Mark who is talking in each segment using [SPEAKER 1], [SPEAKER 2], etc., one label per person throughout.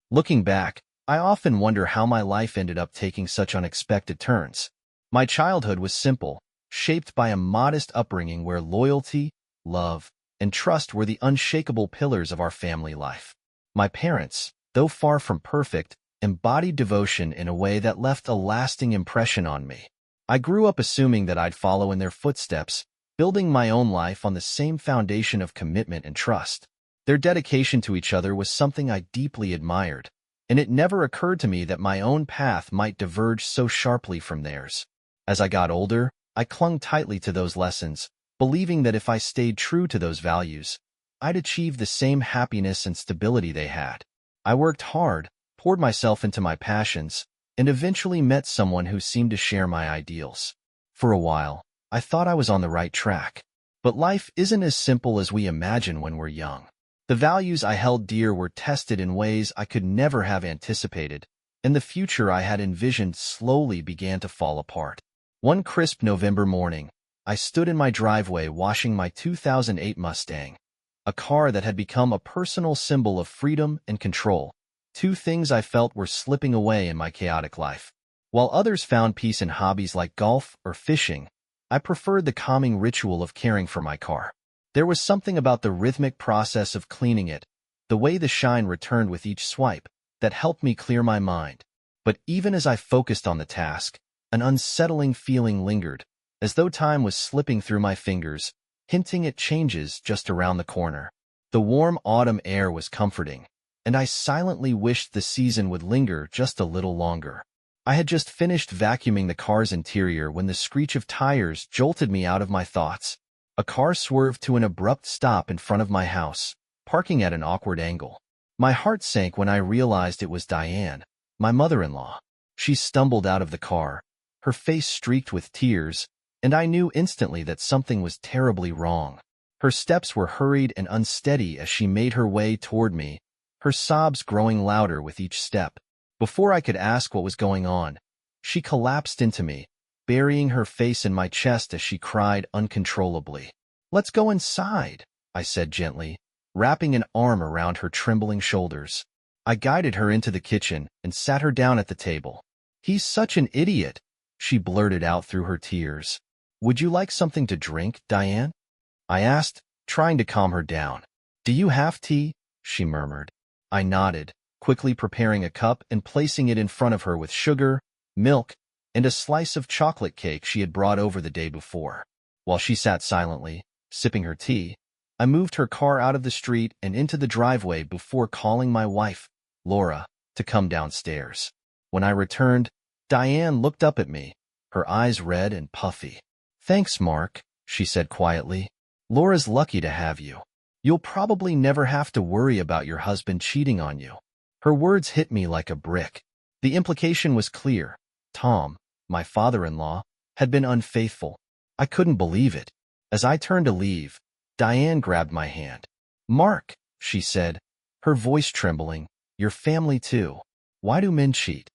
[SPEAKER 1] Looking back, I often wonder how my life ended up taking such unexpected turns. My childhood was simple, shaped by a modest upbringing where loyalty, love, and trust were the unshakable pillars of our family life. My parents, though far from perfect, embodied devotion in a way that left a lasting impression on me. I grew up assuming that I'd follow in their footsteps, building my own life on the same foundation of commitment and trust. Their dedication to each other was something I deeply admired, and it never occurred to me that my own path might diverge so sharply from theirs. As I got older, I clung tightly to those lessons, believing that if I stayed true to those values, I'd achieve the same happiness and stability they had. I worked hard, poured myself into my passions, and eventually met someone who seemed to share my ideals. For a while, I thought I was on the right track. But life isn't as simple as we imagine when we're young. The values I held dear were tested in ways I could never have anticipated, and the future I had envisioned slowly began to fall apart. One crisp November morning, I stood in my driveway washing my 2008 Mustang, a car that had become a personal symbol of freedom and control, two things I felt were slipping away in my chaotic life. While others found peace in hobbies like golf or fishing, I preferred the calming ritual of caring for my car. There was something about the rhythmic process of cleaning it, the way the shine returned with each swipe, that helped me clear my mind. But even as I focused on the task, an unsettling feeling lingered, as though time was slipping through my fingers, hinting at changes just around the corner. The warm autumn air was comforting, and I silently wished the season would linger just a little longer. I had just finished vacuuming the car's interior when the screech of tires jolted me out of my thoughts. A car swerved to an abrupt stop in front of my house, parking at an awkward angle. My heart sank when I realized it was Diane, my mother-in-law. She stumbled out of the car, her face streaked with tears, and I knew instantly that something was terribly wrong. Her steps were hurried and unsteady as she made her way toward me, her sobs growing louder with each step. Before I could ask what was going on, she collapsed into me, burying her face in my chest as she cried uncontrollably. "Let's go inside," I said gently, wrapping an arm around her trembling shoulders. I guided her into the kitchen and sat her down at the table. "He's such an idiot," she blurted out through her tears. "Would you like something to drink, Diane?" I asked, trying to calm her down. "Do you have tea?" she murmured. I nodded, quickly preparing a cup and placing it in front of her with sugar, milk, and a slice of chocolate cake she had brought over the day before. While she sat silently, sipping her tea, I moved her car out of the street and into the driveway before calling my wife, Laura, to come downstairs. When I returned, Diane looked up at me, her eyes red and puffy. "Thanks, Mark," she said quietly. "Laura's lucky to have you. You'll probably never have to worry about your husband cheating on you." Her words hit me like a brick. The implication was clear. Tom, my father-in-law, had been unfaithful. I couldn't believe it. As I turned to leave, Diane grabbed my hand. "Mark," she said, her voice trembling, "your family too. Why do men cheat?"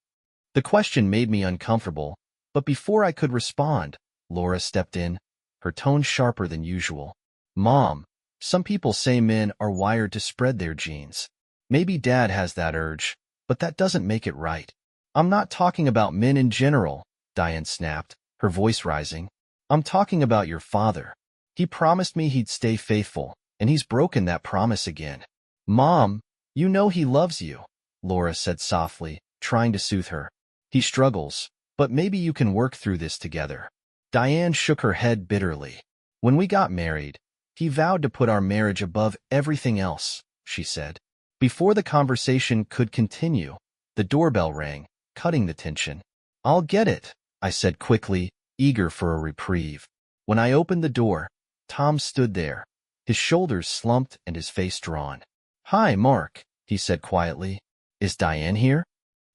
[SPEAKER 1] The question made me uncomfortable, but before I could respond, Laura stepped in, her tone sharper than usual. "Mom, some people say men are wired to spread their genes. Maybe Dad has that urge, but that doesn't make it right." "I'm not talking about men in general," Diane snapped, her voice rising. "I'm talking about your father. He promised me he'd stay faithful, and he's broken that promise again." "Mom, you know he loves you," Laura said softly, trying to soothe her. "He struggles, but maybe you can work through this together." Diane shook her head bitterly. "When we got married, he vowed to put our marriage above everything else," she said. Before the conversation could continue, the doorbell rang, cutting the tension. "I'll get it," I said quickly, eager for a reprieve. When I opened the door, Tom stood there, his shoulders slumped and his face drawn. "Hi, Mark," he said quietly. "Is Diane here?"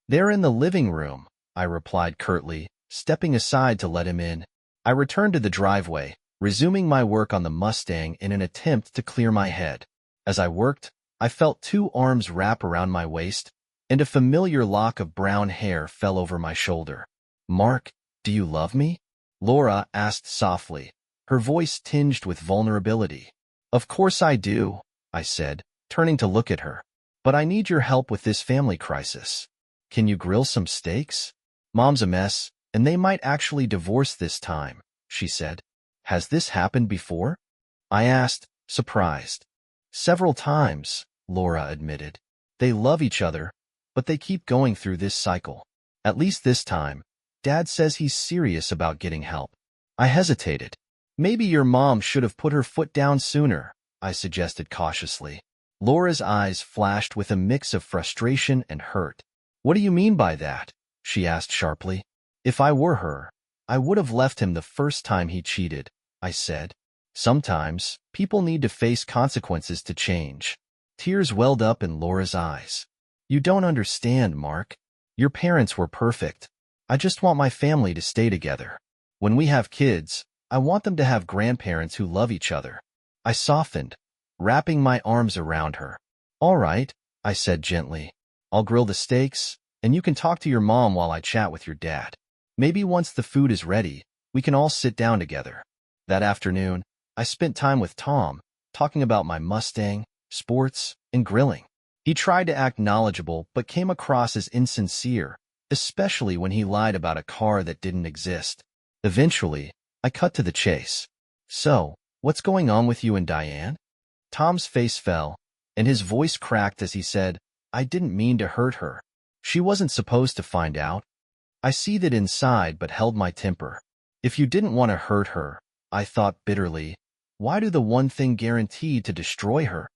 [SPEAKER 1] "They're in the living room," I replied curtly, stepping aside to let him in. I returned to the driveway, resuming my work on the Mustang in an attempt to clear my head. As I worked, I felt two arms wrap around my waist, and a familiar lock of brown hair fell over my shoulder. "Mark, do you love me?" Laura asked softly, her voice tinged with vulnerability. "Of course I do," I said, turning to look at her. But I need your help with this family crisis. Can you grill some steaks? Mom's a mess, and they might actually divorce this time, she said. Has this happened before? I asked, surprised. Several times, Laura admitted. They love each other, but they keep going through this cycle. At least this time, Dad says he's serious about getting help. I hesitated. Maybe your mom should have put her foot down sooner, I suggested cautiously. Laura's eyes flashed with a mix of frustration and hurt. What do you mean by that? She asked sharply. If I were her, I would have left him the first time he cheated, I said. Sometimes, people need to face consequences to change. Tears welled up in Laura's eyes. You don't understand, Mark. Your parents were perfect. I just want my family to stay together. When we have kids, I want them to have grandparents who love each other. I softened, wrapping my arms around her. All right, I said gently. I'll grill the steaks, and you can talk to your mom while I chat with your dad. Maybe once the food is ready, we can all sit down together. That afternoon, I spent time with Tom, talking about my Mustang, sports, and grilling. He tried to act knowledgeable but came across as insincere, especially when he lied about a car that didn't exist. Eventually, I cut to the chase. So, what's going on with you and Diane? Tom's face fell, and his voice cracked as he said, I didn't mean to hurt her. She wasn't supposed to find out. I seethed inside but held my temper. If you didn't want to hurt her, I thought bitterly, why do the one thing guaranteed to destroy her?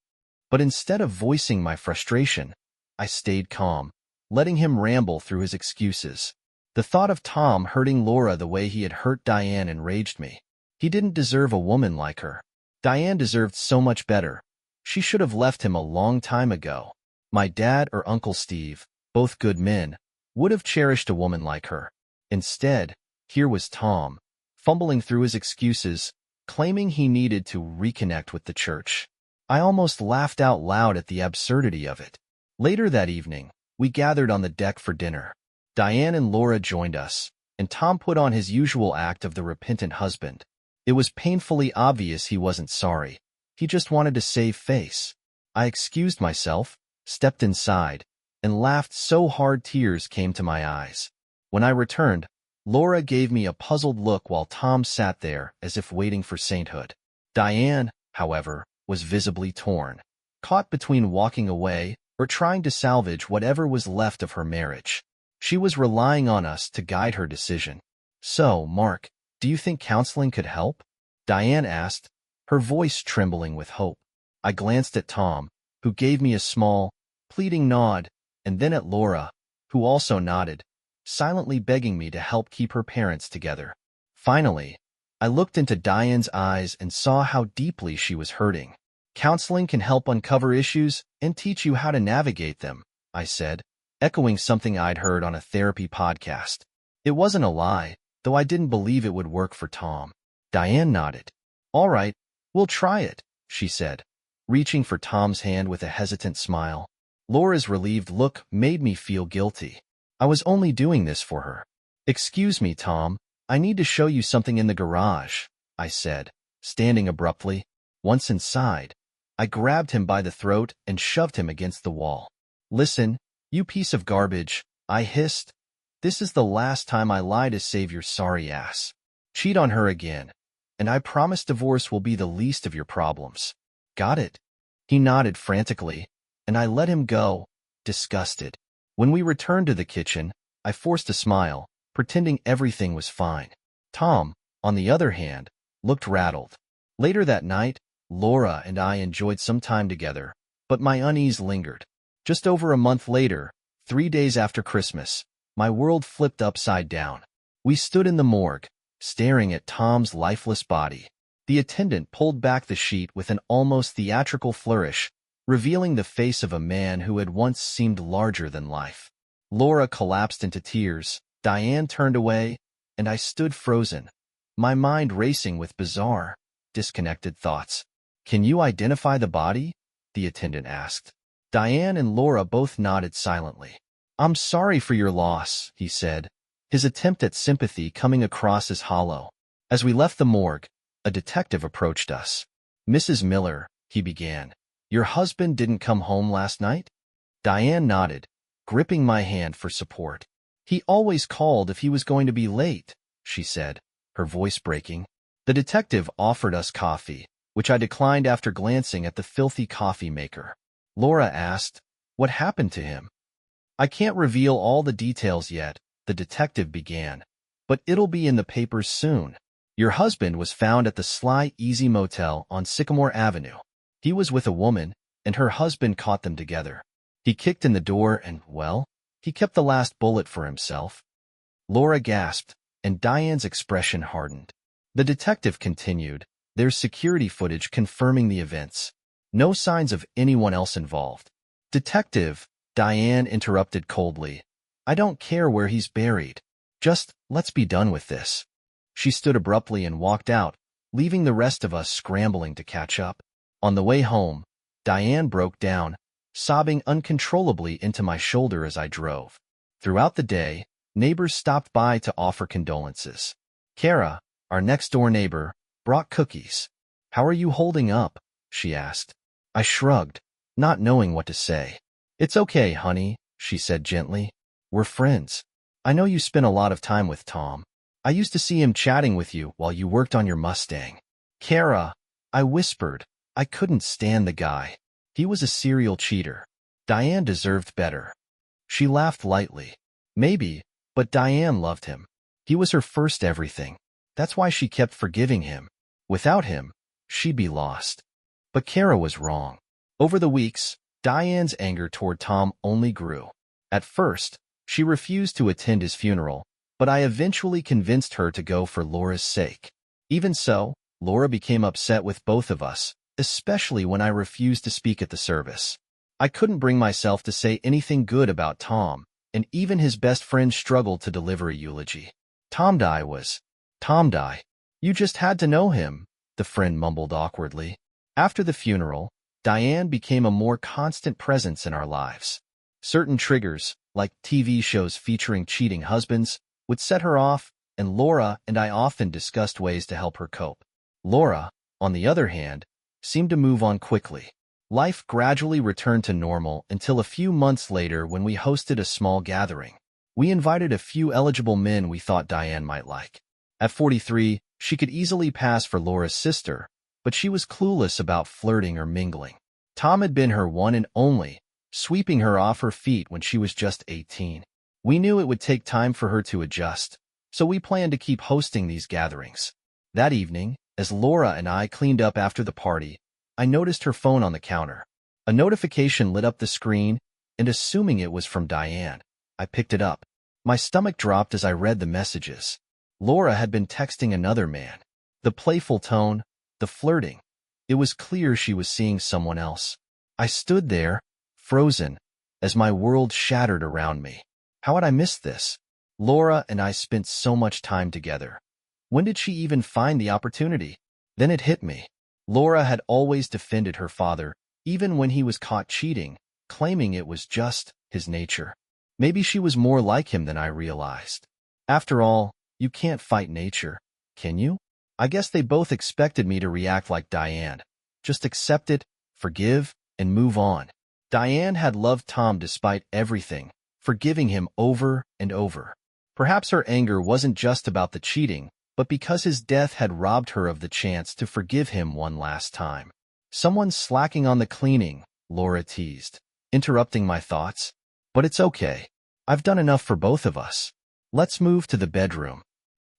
[SPEAKER 1] But instead of voicing my frustration, I stayed calm, letting him ramble through his excuses. The thought of Tom hurting Laura the way he had hurt Diane enraged me. He didn't deserve a woman like her. Diane deserved so much better. She should have left him a long time ago. My dad or Uncle Steve, both good men, would have cherished a woman like her. Instead, here was Tom, fumbling through his excuses, claiming he needed to reconnect with the church. I almost laughed out loud at the absurdity of it. Later that evening, we gathered on the deck for dinner. Diane and Laura joined us, and Tom put on his usual act of the repentant husband. It was painfully obvious he wasn't sorry. He just wanted to save face. I excused myself, stepped inside, and laughed so hard tears came to my eyes. When I returned, Laura gave me a puzzled look while Tom sat there as if waiting for sainthood. Diane, however, was visibly torn, caught between walking away or trying to salvage whatever was left of her marriage. She was relying on us to guide her decision. So, Mark, do you think counseling could help? Diane asked, her voice trembling with hope. I glanced at Tom, who gave me a small, pleading nod, and then at Laura, who also nodded, silently begging me to help keep her parents together. Finally, I looked into Diane's eyes and saw how deeply she was hurting. Counseling can help uncover issues and teach you how to navigate them, I said, echoing something I'd heard on a therapy podcast. It wasn't a lie, though I didn't believe it would work for Tom. Diane nodded. All right, we'll try it, she said, reaching for Tom's hand with a hesitant smile. Laura's relieved look made me feel guilty. I was only doing this for her. Excuse me, Tom, I need to show you something in the garage, I said, standing abruptly. Once inside, I grabbed him by the throat and shoved him against the wall. Listen, you piece of garbage, I hissed. This is the last time I lie to save your sorry ass. Cheat on her again, and I promise divorce will be the least of your problems. Got it? He nodded frantically, and I let him go, disgusted. When we returned to the kitchen, I forced a smile, pretending everything was fine. Tom, on the other hand, looked rattled. Later that night, Laura and I enjoyed some time together, but my unease lingered. Just over a month later, 3 days after Christmas, my world flipped upside down. We stood in the morgue, staring at Tom's lifeless body. The attendant pulled back the sheet with an almost theatrical flourish, revealing the face of a man who had once seemed larger than life. Laura collapsed into tears, Diane turned away, and I stood frozen, my mind racing with bizarre, disconnected thoughts. Can you identify the body? The attendant asked. Diane and Laura both nodded silently. I'm sorry for your loss, he said, his attempt at sympathy coming across as hollow. As we left the morgue, a detective approached us. Mrs. Miller, he began, your husband didn't come home last night? Diane nodded, gripping my hand for support. He always called if he was going to be late, she said, her voice breaking. The detective offered us coffee, which I declined after glancing at the filthy coffee maker. Laura asked, "What happened to him?" "I can't reveal all the details yet," the detective began, "but it'll be in the papers soon. Your husband was found at the Sly Easy Motel on Sycamore Avenue. He was with a woman, and her husband caught them together. He kicked in the door and, well, he kept the last bullet for himself." Laura gasped, and Diane's expression hardened. The detective continued, "There's security footage confirming the events. No signs of anyone else involved." "Detective," Diane interrupted coldly, "I don't care where he's buried. Just, let's be done with this." She stood abruptly and walked out, leaving the rest of us scrambling to catch up. On the way home, Diane broke down, sobbing uncontrollably into my shoulder as I drove. Throughout the day, neighbors stopped by to offer condolences. Kara, our next-door neighbor, brought cookies. "How are you holding up?" she asked. I shrugged, not knowing what to say. "It's okay, honey," she said gently. "We're friends. I know you spent a lot of time with Tom. I used to see him chatting with you while you worked on your Mustang." "Kara," I whispered. I couldn't stand the guy. He was a serial cheater. Diane deserved better. She laughed lightly. "Maybe, but Diane loved him. He was her first everything. That's why she kept forgiving him. Without him, she'd be lost." But Kara was wrong. Over the weeks, Diane's anger toward Tom only grew. At first, she refused to attend his funeral, but I eventually convinced her to go for Laura's sake. Even so, Laura became upset with both of us, especially when I refused to speak at the service. I couldn't bring myself to say anything good about Tom, and even his best friend struggled to deliver a eulogy. Tom die. You just had to know him," the friend mumbled awkwardly. After the funeral, Diane became a more constant presence in our lives. Certain triggers, like TV shows featuring cheating husbands, would set her off, and Laura and I often discussed ways to help her cope. Laura, on the other hand, seemed to move on quickly. Life gradually returned to normal until a few months later when we hosted a small gathering. We invited a few eligible men we thought Diane might like. At 43, she could easily pass for Laura's sister, but she was clueless about flirting or mingling. Tom had been her one and only, sweeping her off her feet when she was just 18. We knew it would take time for her to adjust, so we planned to keep hosting these gatherings. That evening, as Laura and I cleaned up after the party, I noticed her phone on the counter. A notification lit up the screen, and assuming it was from Diane, I picked it up. My stomach dropped as I read the messages. Laura had been texting another man. The playful tone, the flirting. It was clear she was seeing someone else. I stood there, frozen, as my world shattered around me. How had I missed this? Laura and I spent so much time together. When did she even find the opportunity? Then it hit me. Laura had always defended her father, even when he was caught cheating, claiming it was just his nature. Maybe she was more like him than I realized. After all, you can't fight nature, can you? I guess they both expected me to react like Diane. Just accept it, forgive, and move on. Diane had loved Tom despite everything, forgiving him over and over. Perhaps her anger wasn't just about the cheating, but because his death had robbed her of the chance to forgive him one last time. "Someone's slacking on the cleaning," Laura teased, interrupting my thoughts. "But it's okay. I've done enough for both of us. Let's move to the bedroom."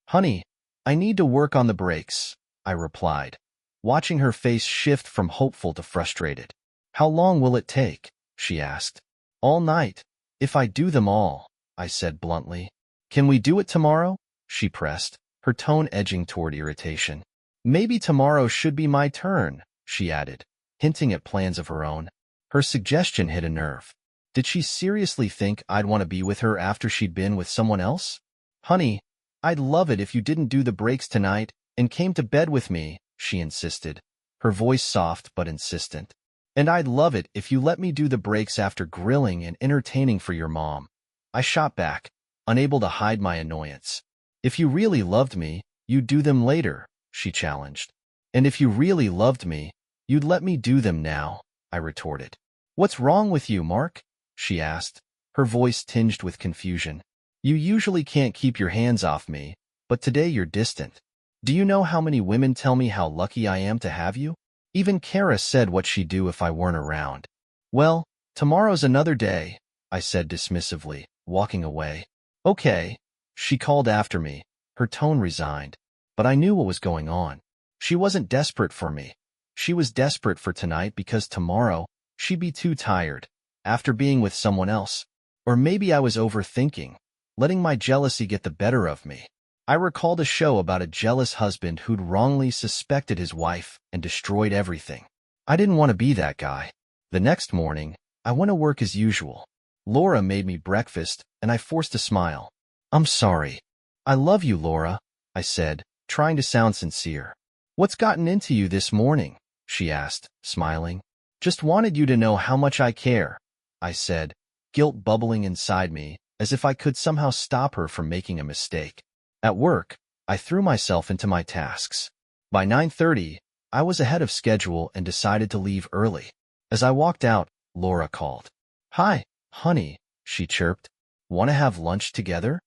[SPEAKER 1] "Honey, I need to work on the brakes," I replied, watching her face shift from hopeful to frustrated. "How long will it take?" she asked. "All night, if I do them all," I said bluntly. "Can we do it tomorrow?" she pressed, her tone edging toward irritation. "Maybe tomorrow should be my turn," she added, hinting at plans of her own. Her suggestion hit a nerve. Did she seriously think I'd want to be with her after she'd been with someone else? "Honey, I'd love it if you didn't do the brakes tonight and came to bed with me," she insisted, her voice soft but insistent. "And I'd love it if you let me do the brakes after grilling and entertaining for your mom." I shot back, unable to hide my annoyance. "If you really loved me, you'd do them later," she challenged. "And if you really loved me, you'd let me do them now," I retorted. "What's wrong with you, Mark? she asked, her voice tinged with confusion. You usually can't keep your hands off me, but today you're distant. Do you know how many women tell me how lucky I am to have you? Even Kara said what she'd do if I weren't around. Well, tomorrow's another day, I said dismissively, walking away. Okay, she called after me, her tone resigned. But I knew what was going on. She wasn't desperate for me. She was desperate for tonight because tomorrow she'd be too tired, after being with someone else. Or maybe I was overthinking, letting my jealousy get the better of me. I recalled a show about a jealous husband who'd wrongly suspected his wife and destroyed everything. I didn't want to be that guy. The next morning, I went to work as usual. Laura made me breakfast, and I forced a smile. I'm sorry. I love you, Laura, I said, trying to sound sincere. What's gotten into you this morning? She asked, smiling. Just wanted you to know how much I care, I said, guilt bubbling inside me, as if I could somehow stop her from making a mistake. At work, I threw myself into my tasks. By 9:30, I was ahead of schedule and decided to leave early. As I walked out, Laura called. Hi, honey, she chirped. Want to have lunch together?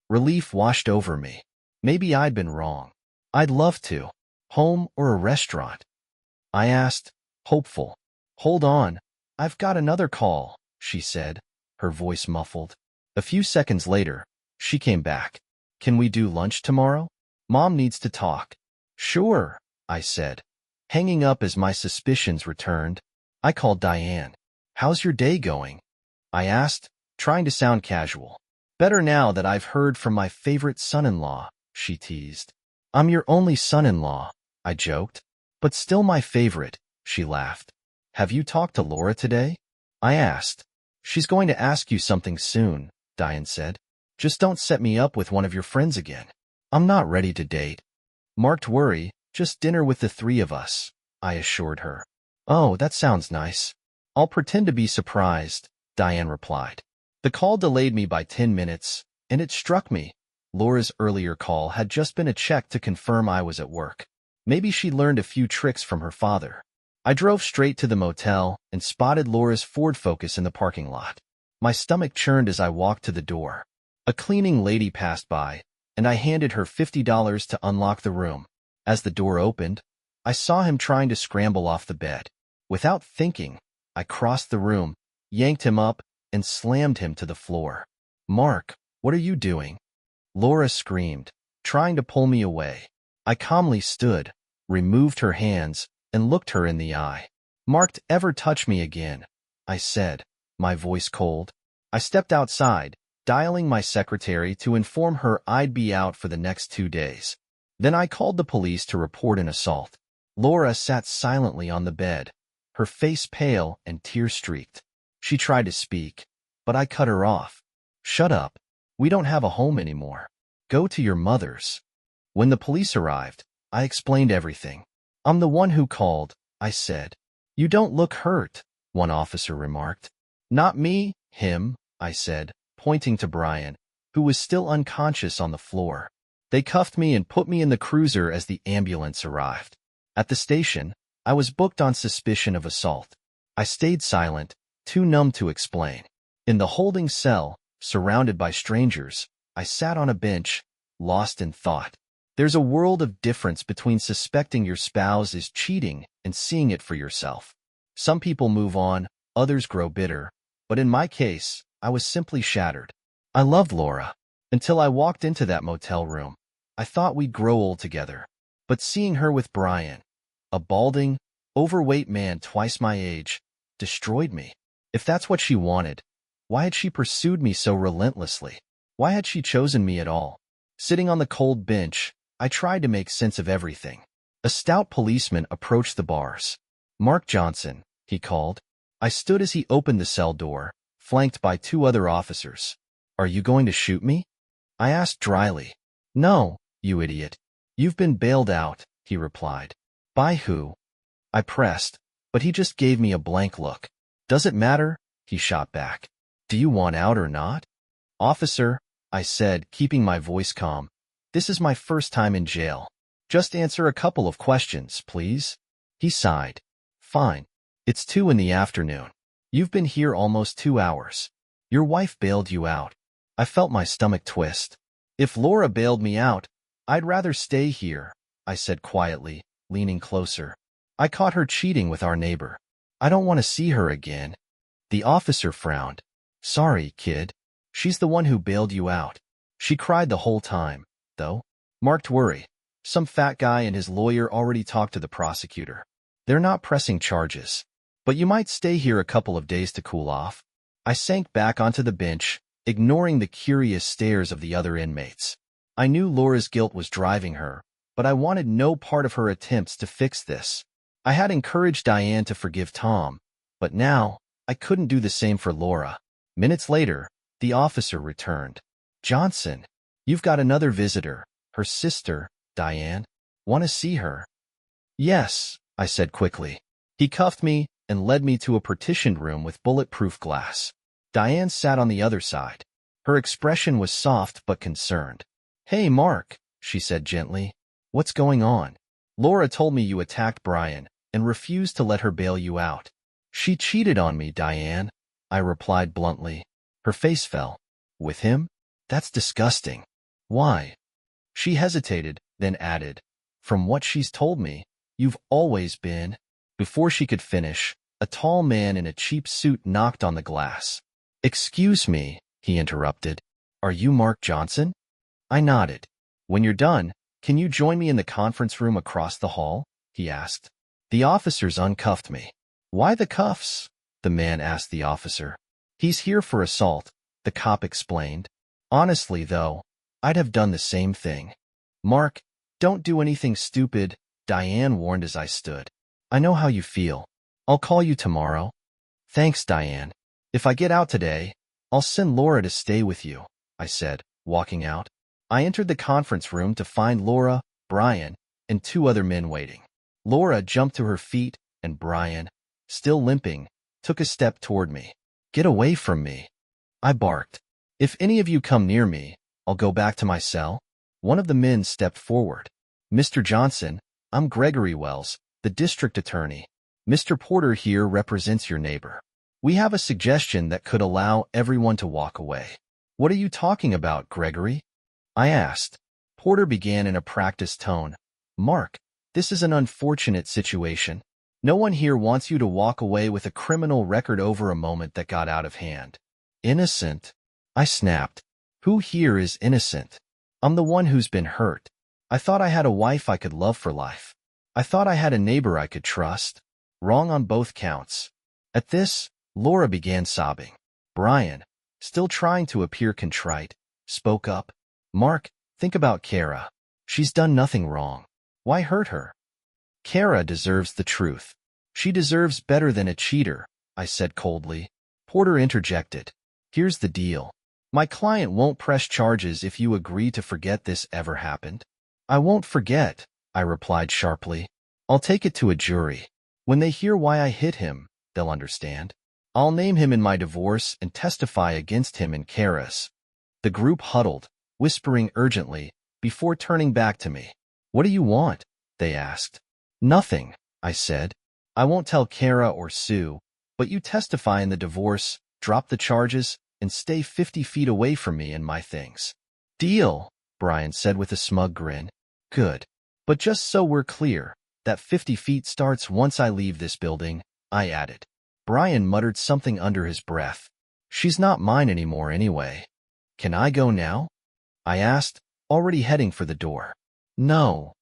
[SPEAKER 1] Relief washed over me. Maybe I'd been wrong. I'd love to. Home or a restaurant? I asked, hopeful. Hold on, I've got another call, she said, her voice muffled. A few seconds later, she came back. Can we do lunch tomorrow? Mom needs to talk. Sure, I said, hanging up as my suspicions returned. I called Diane. How's your day going? I asked, trying to sound casual. Better now that I've heard from my favorite son-in-law, she teased. I'm your only son-in-law, I joked. But still my favorite, she laughed. Have you talked to Laura today? I asked. She's going to ask you something soon, Diane said. Just don't set me up with one of your friends again. I'm not ready to date. Marked worry, just dinner with the three of us, I assured her. Oh, that sounds nice. I'll pretend to be surprised, Diane replied. The call delayed me by 10 minutes, and it struck me. Laura's earlier call had just been a check to confirm I was at work. Maybe she learned a few tricks from her father. I drove straight to the motel and spotted Laura's Ford Focus in the parking lot. My stomach churned as I walked to the door. A cleaning lady passed by, and I handed her $50 to unlock the room. As the door opened, I saw him trying to scramble off the bed. Without thinking, I crossed the room, yanked him up, and slammed him to the floor. Mark, what are you doing? Laura screamed, trying to pull me away. I calmly stood, removed her hands, and looked her in the eye. Mark, ever touch me again, I said, my voice cold. I stepped outside, dialing my secretary to inform her I'd be out for the next 2 days. Then I called the police to report an assault. Laura sat silently on the bed, her face pale and tear-streaked. She tried to speak, but I cut her off. Shut up. We don't have a home anymore. Go to your mother's. When the police arrived, I explained everything. I'm the one who called, I said. You don't look hurt, one officer remarked. Not me, him, I said, pointing to Brian, who was still unconscious on the floor. They cuffed me and put me in the cruiser as the ambulance arrived. At the station, I was booked on suspicion of assault. I stayed silent, too numb to explain. In the holding cell, surrounded by strangers, I sat on a bench, lost in thought. There's a world of difference between suspecting your spouse is cheating and seeing it for yourself. Some people move on, others grow bitter, but in my case, I was simply shattered. I loved Laura. Until I walked into that motel room. I thought we'd grow old together. But seeing her with Brian, a balding, overweight man twice my age, destroyed me. If that's what she wanted, why had she pursued me so relentlessly? Why had she chosen me at all? Sitting on the cold bench, I tried to make sense of everything. A stout policeman approached the bars. Mark Johnson, he called. I stood as he opened the cell door, flanked by 2 other officers. Are you going to shoot me? I asked dryly. No, you idiot. You've been bailed out, he replied. By who? I pressed, but he just gave me a blank look. Does it matter? He shot back. Do you want out or not? Officer, I said, keeping my voice calm. This is my first time in jail. Just answer a couple of questions, please. He sighed. Fine. It's 2 in the afternoon. You've been here almost 2 hours. Your wife bailed you out. I felt my stomach twist. If Laura bailed me out, I'd rather stay here, I said quietly, leaning closer. I caught her cheating with our neighbor. I don't want to see her again. The officer frowned. Sorry, kid. She's the one who bailed you out. She cried the whole time, though. Marked worry. Some fat guy and his lawyer already talked to the prosecutor. They're not pressing charges. But you might stay here a couple of days to cool off. I sank back onto the bench, ignoring the curious stares of the other inmates. I knew Laura's guilt was driving her, but I wanted no part of her attempts to fix this. I had encouraged Diane to forgive Tom, but now I couldn't do the same for Laura. Minutes later, the officer returned. Johnson, you've got another visitor, her sister, Diane. Want to see her? Yes, I said quickly. He cuffed me and led me to a partitioned room with bulletproof glass. Diane sat on the other side. Her expression was soft but concerned. Hey, Mark, she said gently. What's going on? Laura told me you attacked Brian and refused to let her bail you out. She cheated on me, Diane, I replied bluntly. Her face fell. With him? That's disgusting. Why? She hesitated, then added, From what she's told me, you've always been. Before she could finish, a tall man in a cheap suit knocked on the glass. Excuse me, he interrupted. Are you Mark Johnson? I nodded. When you're done, can you join me in the conference room across the hall? He asked. The officers uncuffed me. Why the cuffs? The man asked the officer. He's here for assault, the cop explained. Honestly, though, I'd have done the same thing. Mark, don't do anything stupid, Diane warned as I stood. I know how you feel. I'll call you tomorrow. Thanks, Diane. If I get out today, I'll send Laura to stay with you, I said, walking out. I entered the conference room to find Laura, Brian, and 2 other men waiting. Laura jumped to her feet, and Brian, still limping, took a step toward me. Get away from me, I barked. If any of you come near me, I'll go back to my cell. One of the men stepped forward. Mr. Johnson, I'm Gregory Wells, the district attorney. Mr. Porter here represents your neighbor. We have a suggestion that could allow everyone to walk away. What are you talking about, Gregory? I asked. Porter began in a practiced tone. Mark, this is an unfortunate situation. No one here wants you to walk away with a criminal record over a moment that got out of hand. Innocent? I snapped. Who here is innocent? I'm the one who's been hurt. I thought I had a wife I could love for life. I thought I had a neighbor I could trust. Wrong on both counts. At this, Laura began sobbing. Brian, still trying to appear contrite, spoke up. Mark, think about Kara. She's done nothing wrong. Why hurt her? Kara deserves the truth. She deserves better than a cheater, I said coldly. Porter interjected. Here's the deal. My client won't press charges if you agree to forget this ever happened. I won't forget, I replied sharply. I'll take it to a jury. When they hear why I hit him, they'll understand. I'll name him in my divorce and testify against him in Kara's. The group huddled, whispering urgently, before turning back to me. What do you want? They asked. Nothing, I said. I won't tell Kara or Sue, but you testify in the divorce, drop the charges, and stay 50 feet away from me and my things. Deal, Brian said with a smug grin. Good. But just so we're clear, that 50 feet starts once I leave this building, I added. Brian muttered something under his breath. She's not mine anymore anyway. Can I go now? I asked, already heading for the door. No.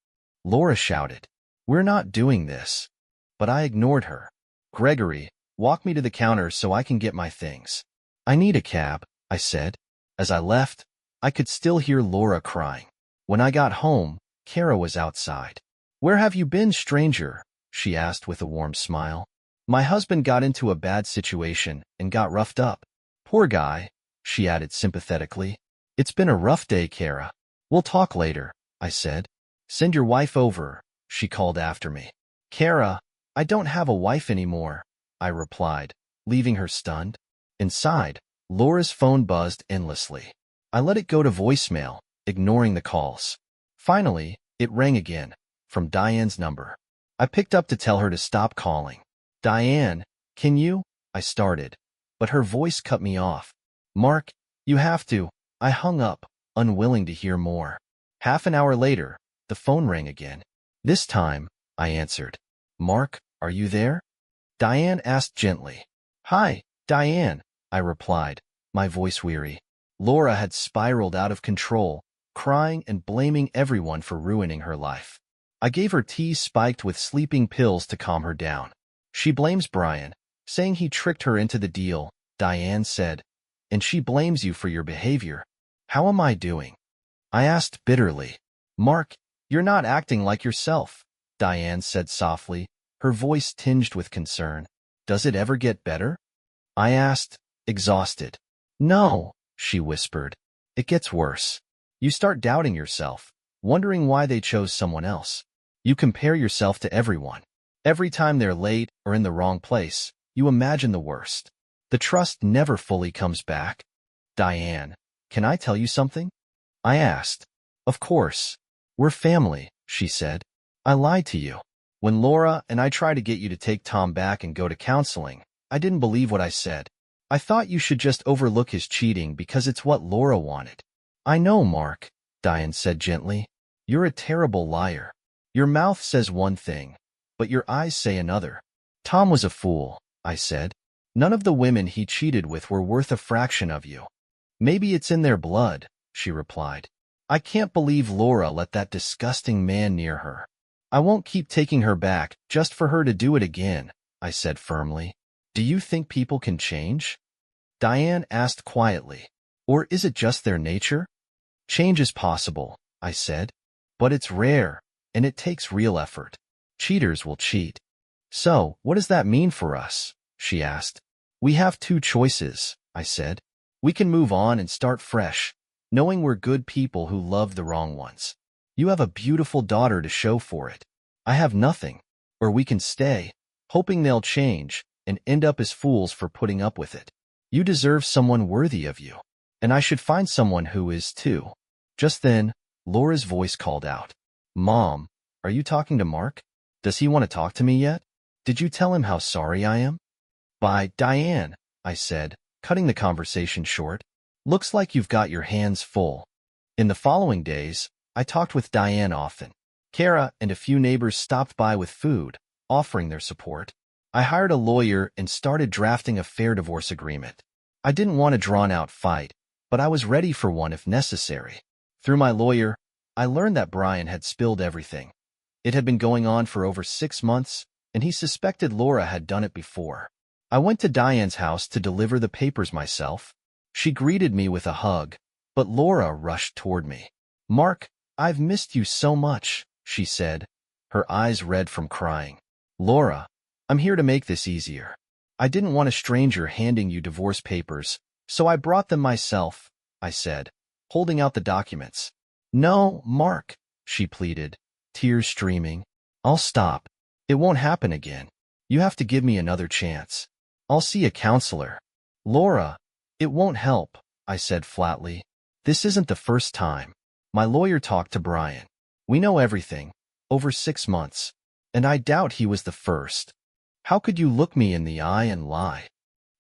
[SPEAKER 1] Laura shouted. We're not doing this. But I ignored her. Gregory, walk me to the counter so I can get my things. I need a cab, I said. As I left, I could still hear Laura crying. When I got home, Kara was outside. Where have you been, stranger? She asked with a warm smile. My husband got into a bad situation and got roughed up. Poor guy, she added sympathetically. It's been a rough day, Kara. We'll talk later, I said. Send your wife over, she called after me. Kara, I don't have a wife anymore, I replied, leaving her stunned. Inside, Laura's phone buzzed endlessly. I let it go to voicemail, ignoring the calls. Finally, it rang again, from Diane's number. I picked up to tell her to stop calling. Diane, can you? I started, but her voice cut me off. Mark, you have to. I hung up, unwilling to hear more. Half an hour later, the phone rang again. This time, I answered. Mark, are you there? Diane asked gently. Hi, Diane, I replied, my voice weary. Laura had spiraled out of control, crying and blaming everyone for ruining her life. I gave her tea spiked with sleeping pills to calm her down. She blames Brian, saying he tricked her into the deal, Diane said, and she blames you for your behavior. How am I doing? I asked bitterly. Mark, you're not acting like yourself, Diane said softly, her voice tinged with concern. Does it ever get better? I asked, exhausted. No, she whispered. It gets worse. You start doubting yourself, wondering why they chose someone else. You compare yourself to everyone. Every time they're late or in the wrong place, you imagine the worst. The trust never fully comes back. Diane, can I tell you something? I asked. Of course. We're family, she said. I lied to you. When Laura and I tried to get you to take Tom back and go to counseling, I didn't believe what I said. I thought you should just overlook his cheating because it's what Laura wanted. I know, Mark, Diane said gently. You're a terrible liar. Your mouth says one thing, but your eyes say another. Tom was a fool, I said. None of the women he cheated with were worth a fraction of you. Maybe it's in their blood, she replied. I can't believe Laura let that disgusting man near her. I won't keep taking her back just for her to do it again, I said firmly. Do you think people can change? Diane asked quietly. Or is it just their nature? Change is possible, I said. But it's rare, and it takes real effort. Cheaters will cheat. So, what does that mean for us? She asked. We have two choices, I said. We can move on and start fresh, knowing we're good people who loved the wrong ones. You have a beautiful daughter to show for it. I have nothing. Or we can stay, hoping they'll change, and end up as fools for putting up with it. You deserve someone worthy of you. And I should find someone who is too. Just then, Laura's voice called out. Mom, are you talking to Mark? Does he want to talk to me yet? Did you tell him how sorry I am? By Diane, I said, cutting the conversation short. Looks like you've got your hands full. In the following days, I talked with Diane often. Kara and a few neighbors stopped by with food, offering their support. I hired a lawyer and started drafting a fair divorce agreement. I didn't want a drawn-out fight, but I was ready for one if necessary. Through my lawyer, I learned that Brian had spilled everything. It had been going on for over 6 months, and he suspected Laura had done it before. I went to Diane's house to deliver the papers myself. She greeted me with a hug, but Laura rushed toward me. Mark, I've missed you so much, she said, her eyes red from crying. Laura, I'm here to make this easier. I didn't want a stranger handing you divorce papers, so I brought them myself, I said, holding out the documents. No, Mark, she pleaded, tears streaming. I'll stop. It won't happen again. You have to give me another chance. I'll see a counselor. Laura, it won't help, I said flatly. This isn't the first time. My lawyer talked to Brian. We know everything, over 6 months, and I doubt he was the first. How could you look me in the eye and lie?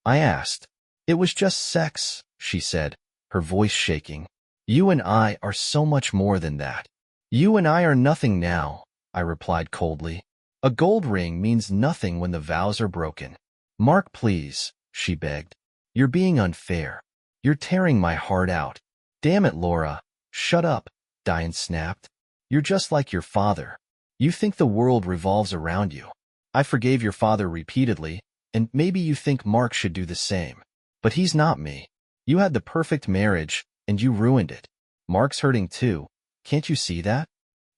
[SPEAKER 1] I asked. It was just sex, she said, her voice shaking. You and I are so much more than that. You and I are nothing now, I replied coldly. A gold ring means nothing when the vows are broken. Mark, please, she begged. You're being unfair. You're tearing my heart out. Damn it, Laura. Shut up, Diane snapped. You're just like your father. You think the world revolves around you. I forgave your father repeatedly, and maybe you think Mark should do the same. But he's not me. You had the perfect marriage, and you ruined it. Mark's hurting too. Can't you see that?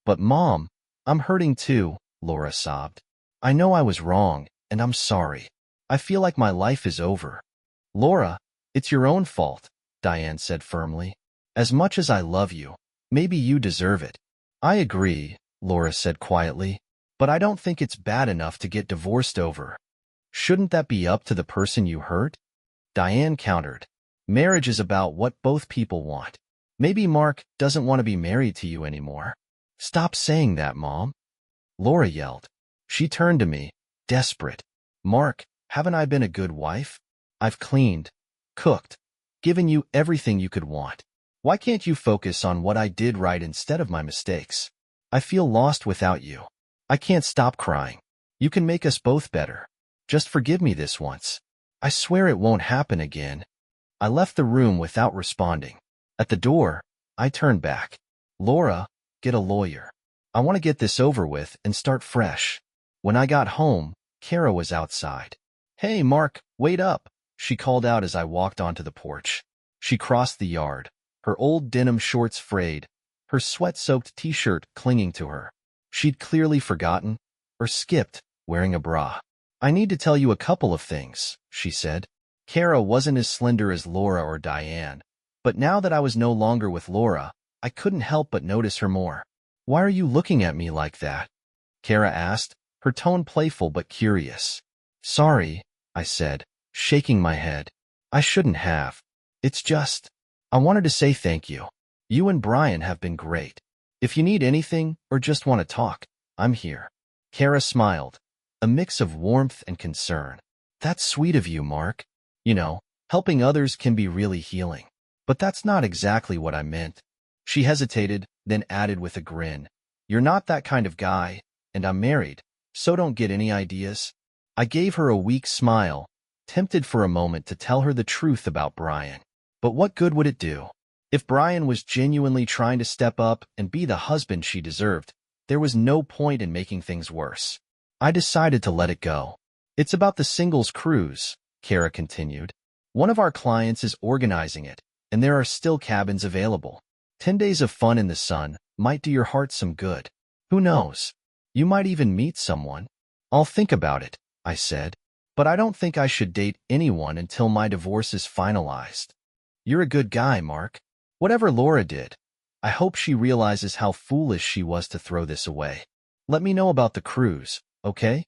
[SPEAKER 1] But Mom, I'm hurting too, Laura sobbed. I know I was wrong, and I'm sorry. I feel like my life is over. Laura, it's your own fault, Diane said firmly. As much as I love you, maybe you deserve it. I agree, Laura said quietly, but I don't think it's bad enough to get divorced over. Shouldn't that be up to the person you hurt? Diane countered. Marriage is about what both people want. Maybe Mark doesn't want to be married to you anymore. Stop saying that, Mom, Laura yelled. She turned to me, desperate. Mark, Haven't I been a good wife? I've cleaned, cooked, given you everything you could want. Why can't you focus on what I did right instead of my mistakes? I feel lost without you. I can't stop crying. You can make us both better. Just forgive me this once. I swear it won't happen again. I left the room without responding. At the door, I turned back. Laura, get a lawyer. I want to get this over with and start fresh. When I got home, Kara was outside. Hey, Mark, wait up, she called out as I walked onto the porch. She crossed the yard, her old denim shorts frayed, her sweat-soaked t-shirt clinging to her. She'd clearly forgotten, or skipped, wearing a bra. I need to tell you a couple of things, she said. Kara wasn't as slender as Laura or Diane, but now that I was no longer with Laura, I couldn't help but notice her more. Why are you looking at me like that? Kara asked, her tone playful but curious. Sorry, I said, shaking my head. I shouldn't have. It's just, I wanted to say thank you. You and Brian have been great. If you need anything or just want to talk, I'm here. Kara smiled, a mix of warmth and concern. That's sweet of you, Mark. You know, helping others can be really healing. But that's not exactly what I meant. She hesitated, then added with a grin. You're not that kind of guy, and I'm married, so don't get any ideas. I gave her a weak smile, tempted for a moment to tell her the truth about Brian. But what good would it do? If Brian was genuinely trying to step up and be the husband she deserved, there was no point in making things worse. I decided to let it go. It's about the singles cruise, Kara continued. One of our clients is organizing it, and there are still cabins available. 10 days of fun in the sun might do your heart some good. Who knows? You might even meet someone. I'll think about it, I said. But I don't think I should date anyone until my divorce is finalized. You're a good guy, Mark. Whatever Laura did, I hope she realizes how foolish she was to throw this away. Let me know about the cruise, okay?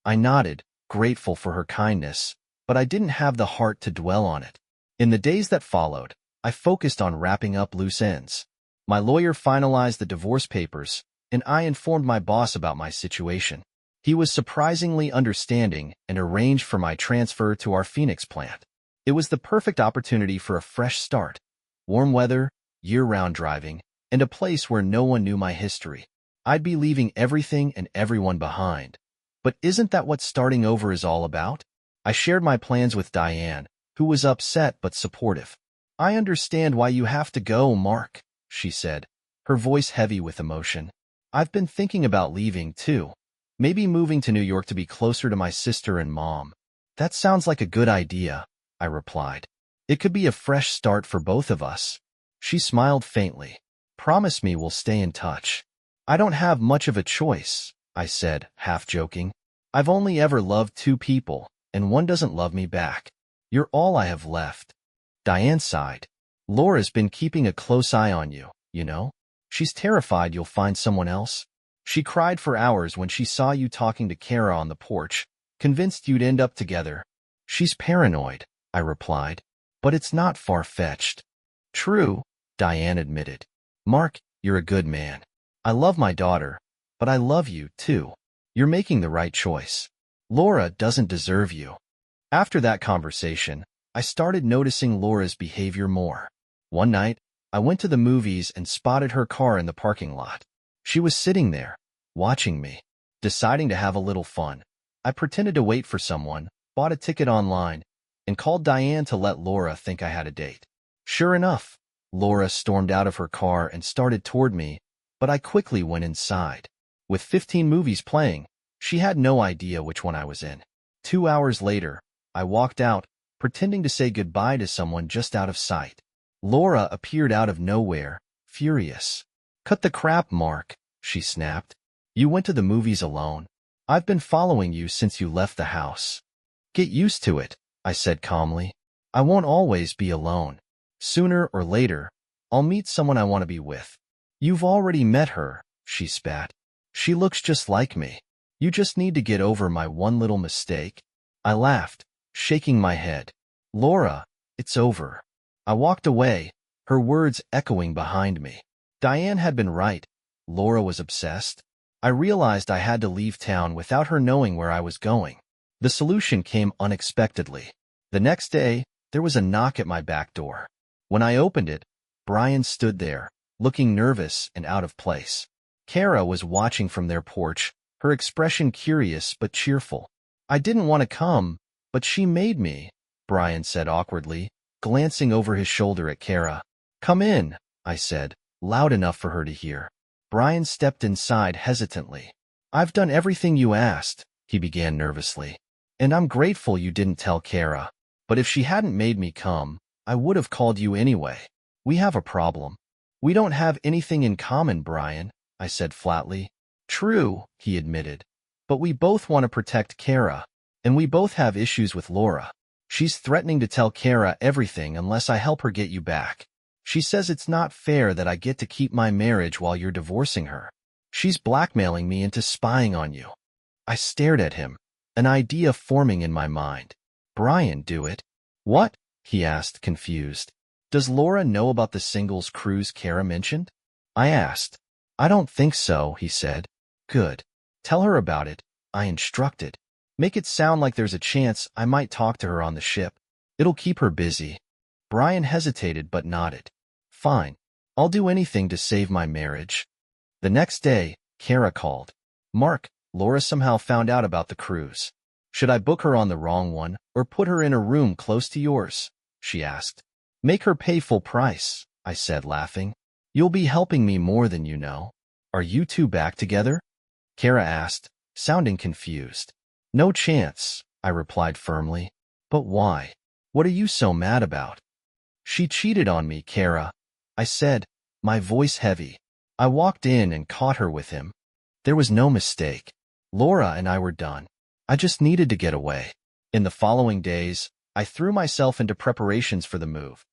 [SPEAKER 1] I nodded, grateful for her kindness, but I didn't have the heart to dwell on it. In the days that followed, I focused on wrapping up loose ends. My lawyer finalized the divorce papers, and I informed my boss about my situation. He was surprisingly understanding and arranged for my transfer to our Phoenix plant. It was the perfect opportunity for a fresh start. Warm weather, year-round driving, and a place where no one knew my history. I'd be leaving everything and everyone behind. But isn't that what starting over is all about? I shared my plans with Diane, who was upset but supportive. I understand why you have to go, Mark, she said, her voice heavy with emotion. I've been thinking about leaving, too. Maybe moving to New York to be closer to my sister and mom. That sounds like a good idea, I replied. It could be a fresh start for both of us. She smiled faintly. Promise me we'll stay in touch. I don't have much of a choice, I said, half joking. I've only ever loved 2 people, and one doesn't love me back. You're all I have left. Diane sighed. Laura's been keeping a close eye on you, you know? She's terrified you'll find someone else. She cried for hours when she saw you talking to Kara on the porch, convinced you'd end up together. She's paranoid, I replied. But it's not far-fetched. True, Diane admitted. Mark, you're a good man. I love my daughter, but I love you, too. You're making the right choice. Laura doesn't deserve you. After that conversation, I started noticing Laura's behavior more. One night, I went to the movies and spotted her car in the parking lot. She was sitting there, watching me, deciding to have a little fun. I pretended to wait for someone, bought a ticket online, and called Diane to let Laura think I had a date. Sure enough, Laura stormed out of her car and started toward me, but I quickly went inside. With 15 movies playing, she had no idea which one I was in. 2 hours later, I walked out, pretending to say goodbye to someone just out of sight. Laura appeared out of nowhere, furious. Cut the crap, Mark, she snapped. You went to the movies alone. I've been following you since you left the house. Get used to it, I said calmly. I won't always be alone. Sooner or later, I'll meet someone I want to be with. You've already met her, she spat. She looks just like me. You just need to get over my one little mistake. I laughed, shaking my head. Laura, it's over. I walked away, her words echoing behind me. Diane had been right. Laura was obsessed. I realized I had to leave town without her knowing where I was going. The solution came unexpectedly. The next day, there was a knock at my back door. When I opened it, Brian stood there, looking nervous and out of place. Kara was watching from their porch, her expression curious but cheerful. "I didn't want to come, but she made me," Brian said awkwardly, glancing over his shoulder at Kara. "Come in," I said, loud enough for her to hear. Brian stepped inside hesitantly. "I've done everything you asked," he began nervously. "And I'm grateful you didn't tell Kara. But if she hadn't made me come, I would have called you anyway. We have a problem." "We don't have anything in common, Brian," I said flatly. "True," he admitted. "But we both want to protect Kara, and we both have issues with Laura. She's threatening to tell Kara everything unless I help her get you back. She says it's not fair that I get to keep my marriage while you're divorcing her. She's blackmailing me into spying on you." I stared at him, an idea forming in my mind. "Brian, do it." "What?" he asked, confused. "Does Laura know about the singles cruise Kara mentioned?" I asked. "I don't think so," he said. "Good. Tell her about it," I instructed. "Make it sound like there's a chance I might talk to her on the ship. It'll keep her busy." Brian hesitated but nodded. "Fine. I'll do anything to save my marriage." The next day, Kara called. "Mark, Laura somehow found out about the cruise. Should I book her on the wrong one or put her in a room close to yours?" she asked. "Make her pay full price," I said, laughing. "You'll be helping me more than you know." "Are you two back together?" Kara asked, sounding confused. "No chance," I replied firmly. "But why? What are you so mad about?" "She cheated on me, Kara," I said, my voice heavy. "I walked in and caught her with him. There was no mistake. Laura and I were done. I just needed to get away." In the following days, I threw myself into preparations for the move,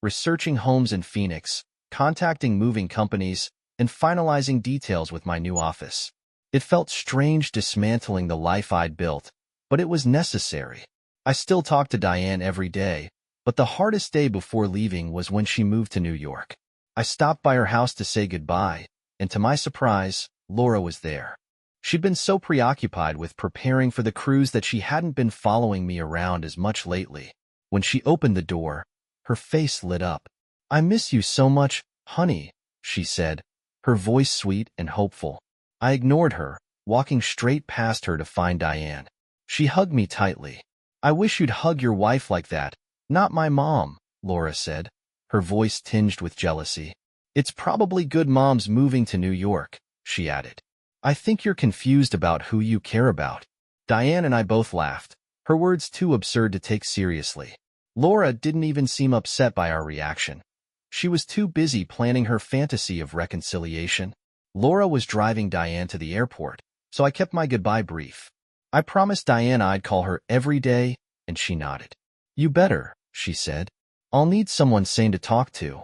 [SPEAKER 1] researching homes in Phoenix, contacting moving companies, and finalizing details with my new office. It felt strange dismantling the life I'd built, but it was necessary. I still talked to Diane every day, but the hardest day before leaving was when she moved to New York. I stopped by her house to say goodbye, and to my surprise, Laura was there. She'd been so preoccupied with preparing for the cruise that she hadn't been following me around as much lately. When she opened the door, her face lit up. "I miss you so much, honey," she said, her voice sweet and hopeful. I ignored her, walking straight past her to find Diane. She hugged me tightly. "I wish you'd hug your wife like that, not my mom," Laura said, her voice tinged with jealousy. "It's probably good mom's moving to New York," she added. "I think you're confused about who you care about." Diane and I both laughed, her words too absurd to take seriously. Laura didn't even seem upset by our reaction. She was too busy planning her fantasy of reconciliation. Laura was driving Diane to the airport, so I kept my goodbye brief. I promised Diane I'd call her every day, and she nodded. "You better," she said. "I'll need someone sane to talk to."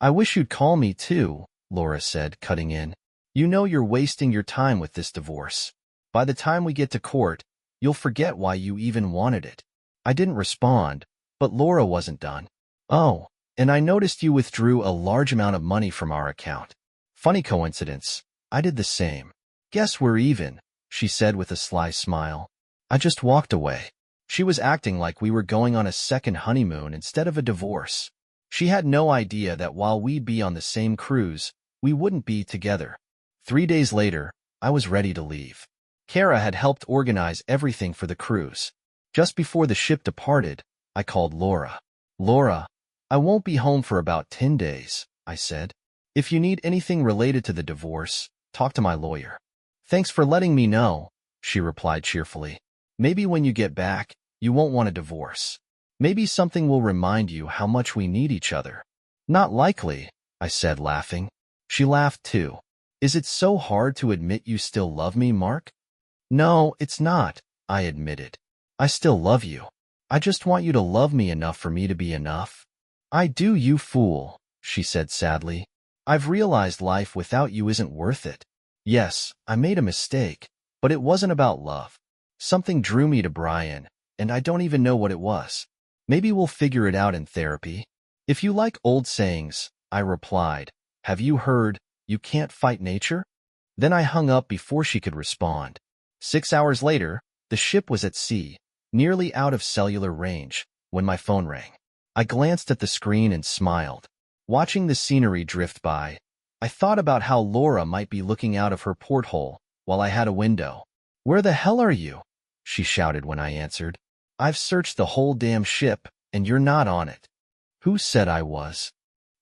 [SPEAKER 1] "I wish you'd call me too," Laura said, cutting in. "You know you're wasting your time with this divorce. By the time we get to court, you'll forget why you even wanted it." I didn't respond, but Laura wasn't done. "Oh, and I noticed you withdrew a large amount of money from our account." "Funny coincidence. I did the same." "Guess we're even," she said with a sly smile. I just walked away. She was acting like we were going on a second honeymoon instead of a divorce. She had no idea that while we'd be on the same cruise, we wouldn't be together. 3 days later, I was ready to leave. Kara had helped organize everything for the cruise. Just before the ship departed, I called Laura. "Laura, I won't be home for about 10 days, I said. "If you need anything related to the divorce, talk to my lawyer." "Thanks for letting me know," she replied cheerfully. "Maybe when you get back, you won't want a divorce. Maybe something will remind you how much we need each other." "Not likely," I said, laughing. She laughed too. "Is it so hard to admit you still love me, Mark?" "No, it's not," I admitted. "I still love you. I just want you to love me enough for me to be enough." "I do, you fool," she said sadly. "I've realized life without you isn't worth it. Yes, I made a mistake, but it wasn't about love. Something drew me to Brian, and I don't even know what it was. Maybe we'll figure it out in therapy." "If you like old sayings," I replied, "have you heard, 'You can't fight nature'?" Then I hung up before she could respond. 6 hours later, The ship was at sea, nearly out of cellular range, when my phone rang. I glanced at the screen and smiled. Watching the scenery drift by, I thought about how Laura might be looking out of her porthole while I had a window. "Where the hell are you?" she shouted when I answered. "I've searched the whole damn ship, and you're not on it." "Who said I was?"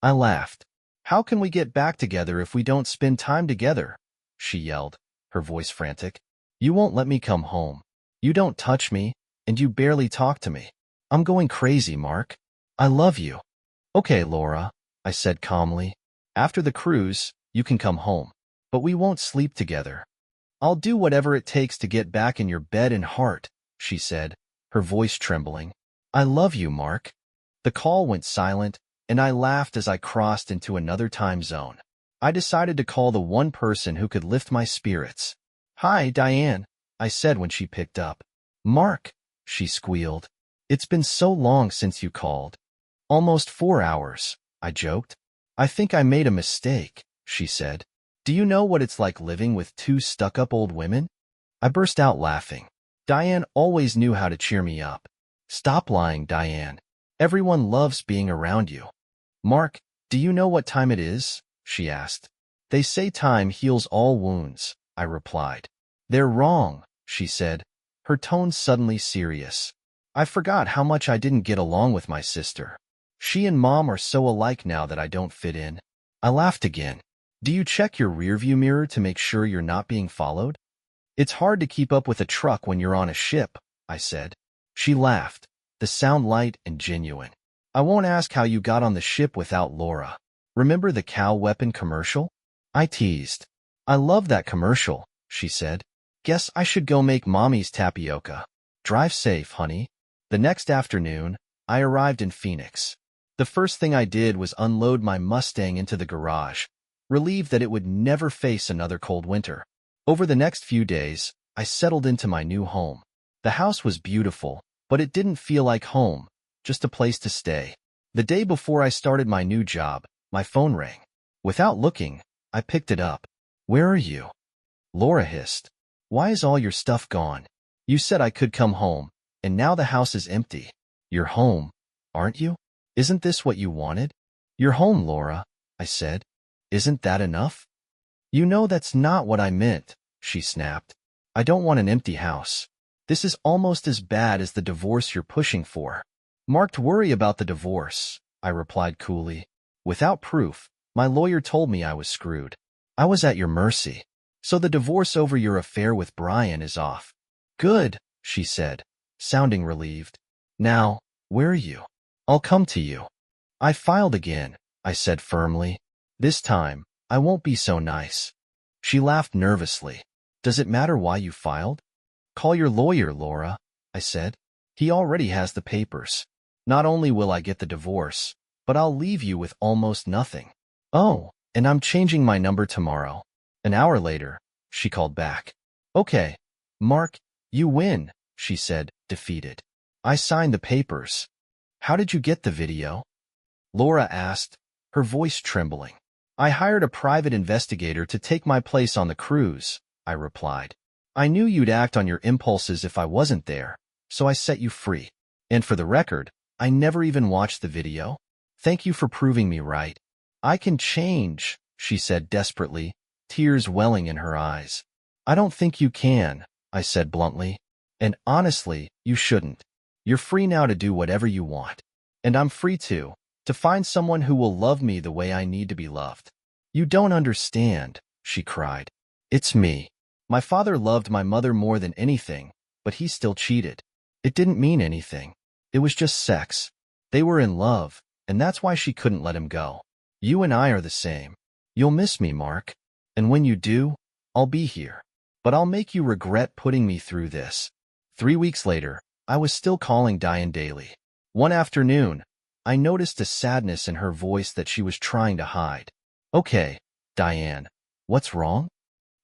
[SPEAKER 1] I laughed. "How can we get back together if we don't spend time together?" she yelled, her voice frantic. "You won't let me come home. You don't touch me, and you barely talk to me. I'm going crazy, Mark. I love you." "Okay, Laura," I said calmly. "After the cruise, you can come home. But we won't sleep together." "I'll do whatever it takes to get back in your bed and heart," she said, her voice trembling. "I love you, Mark." The call went silent, and I laughed as I crossed into another time zone. I decided to call the one person who could lift my spirits. "Hi, Diane," I said when she picked up. "Mark," she squealed. "It's been so long since you called." "Almost 4 hours," I joked. "I think I made a mistake," she said. "Do you know what it's like living with 2 stuck-up old women?" I burst out laughing. Diane always knew how to cheer me up. "Stop lying, Diane. Everyone loves being around you." "Mark, do you know what time it is?" she asked. "They say time heals all wounds," I replied. "They're wrong," she said, her tone suddenly serious. "I forgot how much I didn't get along with my sister. She and Mom are so alike now that I don't fit in." I laughed again. "Do you check your rearview mirror to make sure you're not being followed?" "It's hard to keep up with a truck when you're on a ship," I said. She laughed, the sound light and genuine. "I won't ask how you got on the ship without Laura. Remember the cow weapon commercial?" I teased. "I love that commercial," she said. "Guess I should go make Mommy's tapioca. Drive safe, honey." The next afternoon, I arrived in Phoenix. The first thing I did was unload my Mustang into the garage, relieved that it would never face another cold winter. Over the next few days, I settled into my new home. The house was beautiful, but it didn't feel like home, just a place to stay. The day before I started my new job, my phone rang. Without looking, I picked it up. "Where are you?" Laura hissed. "Why is all your stuff gone? You said I could come home, and now the house is empty." "You're home, aren't you? Isn't this what you wanted?" "You're home, Laura," I said. "Isn't that enough?" "You know that's not what I meant," she snapped. "I don't want an empty house. This is almost as bad as the divorce you're pushing for." "Marked worry about the divorce," I replied coolly. "Without proof, my lawyer told me I was screwed. I was at your mercy. So the divorce over your affair with Brian is off." "Good," she said, sounding relieved. "Now, where are you? I'll come to you." "I filed again," I said firmly. "This time, I won't be so nice." She laughed nervously. "Does it matter why you filed?" "Call your lawyer, Laura," I said. "He already has the papers. Not only will I get the divorce, but I'll leave you with almost nothing." "Oh, and I'm changing my number tomorrow." An hour later, she called back. "Okay, Mark, you win," she said, defeated. "I signed the papers." "How did you get the video?" Laura asked, her voice trembling. "I hired a private investigator to take my place on the cruise," I replied. "I knew you'd act on your impulses if I wasn't there, so I set you free. And for the record, I never even watched the video. Thank you for proving me right." "I can change," she said desperately, tears welling in her eyes. "I don't think you can," I said bluntly. "And honestly, you shouldn't. You're free now to do whatever you want. And I'm free to find someone who will love me the way I need to be loved." "You don't understand," she cried. "It's me. My father loved my mother more than anything, but he still cheated. It didn't mean anything. It was just sex. They were in love, and that's why she couldn't let him go. You and I are the same. You'll miss me, Mark. And when you do, I'll be here. But I'll make you regret putting me through this." 3 weeks later, I was still calling Diane daily. One afternoon, I noticed a sadness in her voice that she was trying to hide. "Okay, Diane, what's wrong?"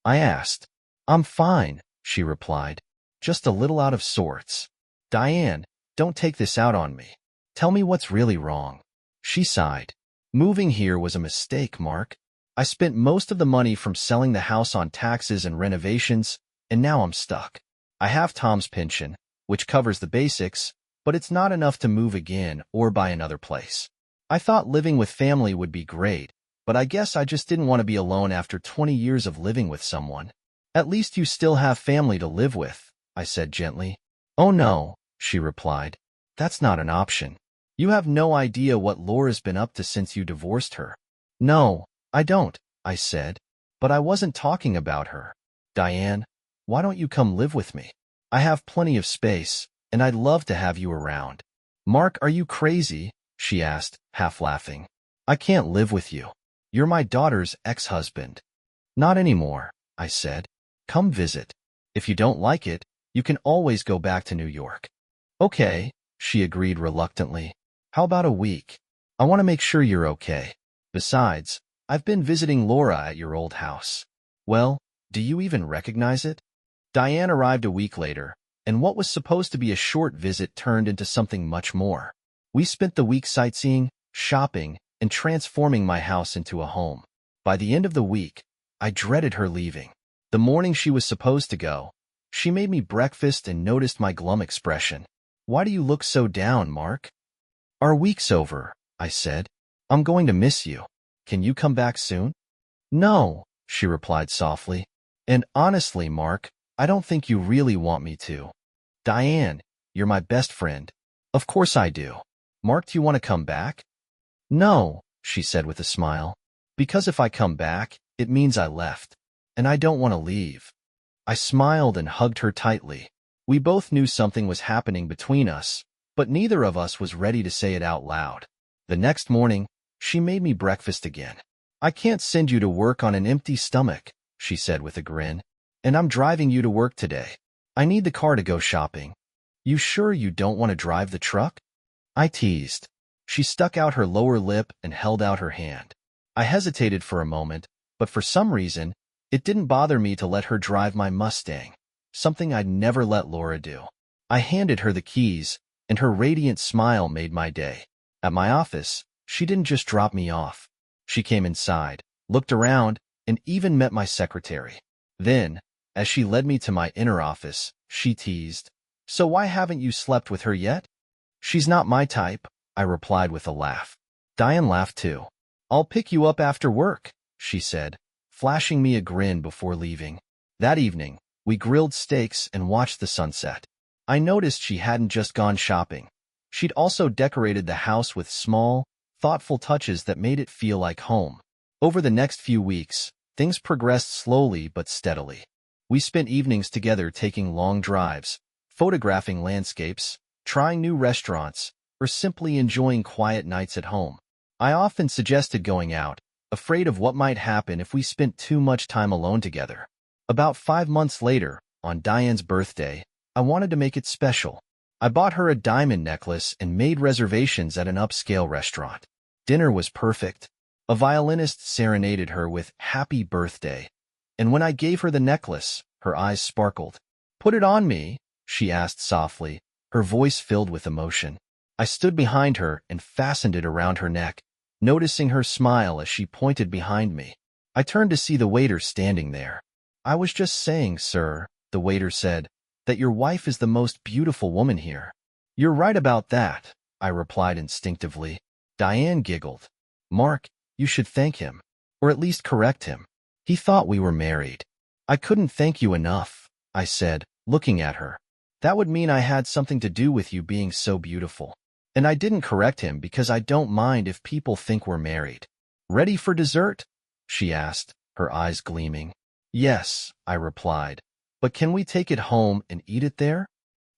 [SPEAKER 1] I asked. "I'm fine," she replied, "just a little out of sorts." "Diane, don't take this out on me. Tell me what's really wrong." She sighed. "Moving here was a mistake, Mark. I spent most of the money from selling the house on taxes and renovations, and now I'm stuck. I have Tom's pension, which covers the basics, but it's not enough to move again or buy another place. I thought living with family would be great, but I guess I just didn't want to be alone after 20 years of living with someone. At least you still have family to live with, I said gently. Oh no, she replied. That's not an option. You have no idea what Laura's been up to since you divorced her. No, I don't, I said. But I wasn't talking about her. Diane, why don't you come live with me? I have plenty of space, and I'd love to have you around. Mark, are you crazy? She asked, half laughing. I can't live with you. You're my daughter's ex-husband. Not anymore, I said. Come visit. If you don't like it, you can always go back to New York. Okay, she agreed reluctantly. How about a week? I want to make sure you're okay. Besides, I've been visiting Laura at your old house. Well, do you even recognize it? Diane arrived a week later, and what was supposed to be a short visit turned into something much more. We spent the week sightseeing, shopping, and transforming my house into a home. By the end of the week, I dreaded her leaving. The morning she was supposed to go, she made me breakfast and noticed my glum expression. Why do you look so down, Mark? Our week's over, I said. I'm going to miss you. Can you come back soon? No, she replied softly. And honestly, Mark, I don't think you really want me to. Diane, you're my best friend. Of course I do. Mark, do you want to come back? No, she said with a smile. Because if I come back, it means I left. And I don't want to leave. I smiled and hugged her tightly. We both knew something was happening between us, but neither of us was ready to say it out loud. The next morning, she made me breakfast again. I can't send you to work on an empty stomach, she said with a grin. And I'm driving you to work today. I need the car to go shopping. You sure you don't want to drive the truck? I teased. She stuck out her lower lip and held out her hand. I hesitated for a moment, but for some reason, it didn't bother me to let her drive my Mustang, something I'd never let Laura do. I handed her the keys, and her radiant smile made my day. At my office, she didn't just drop me off. She came inside, looked around, and even met my secretary. Then, as she led me to my inner office, she teased, So why haven't you slept with her yet? She's not my type, I replied with a laugh. Diane laughed too. I'll pick you up after work, she said, flashing me a grin before leaving. That evening, we grilled steaks and watched the sunset. I noticed she hadn't just gone shopping. She'd also decorated the house with small, thoughtful touches that made it feel like home. Over the next few weeks, things progressed slowly but steadily. We spent evenings together taking long drives, photographing landscapes, trying new restaurants, or simply enjoying quiet nights at home. I often suggested going out, afraid of what might happen if we spent too much time alone together. About 5 months later, on Diane's birthday, I wanted to make it special. I bought her a diamond necklace and made reservations at an upscale restaurant. Dinner was perfect. A violinist serenaded her with "Happy Birthday," and when I gave her the necklace, her eyes sparkled. "Put it on me," she asked softly, her voice filled with emotion. I stood behind her and fastened it around her neck, noticing her smile as she pointed behind me. I turned to see the waiter standing there. "I was just saying, sir," the waiter said, "that your wife is the most beautiful woman here." "You're right about that," I replied instinctively. Diane giggled. "Mark, you should thank him, or at least correct him. He thought we were married." "I couldn't thank you enough," I said, looking at her. "That would mean I had something to do with you being so beautiful." And I didn't correct him because I don't mind if people think we're married. "Ready for dessert?" she asked, her eyes gleaming. "Yes," I replied. "But can we take it home and eat it there?"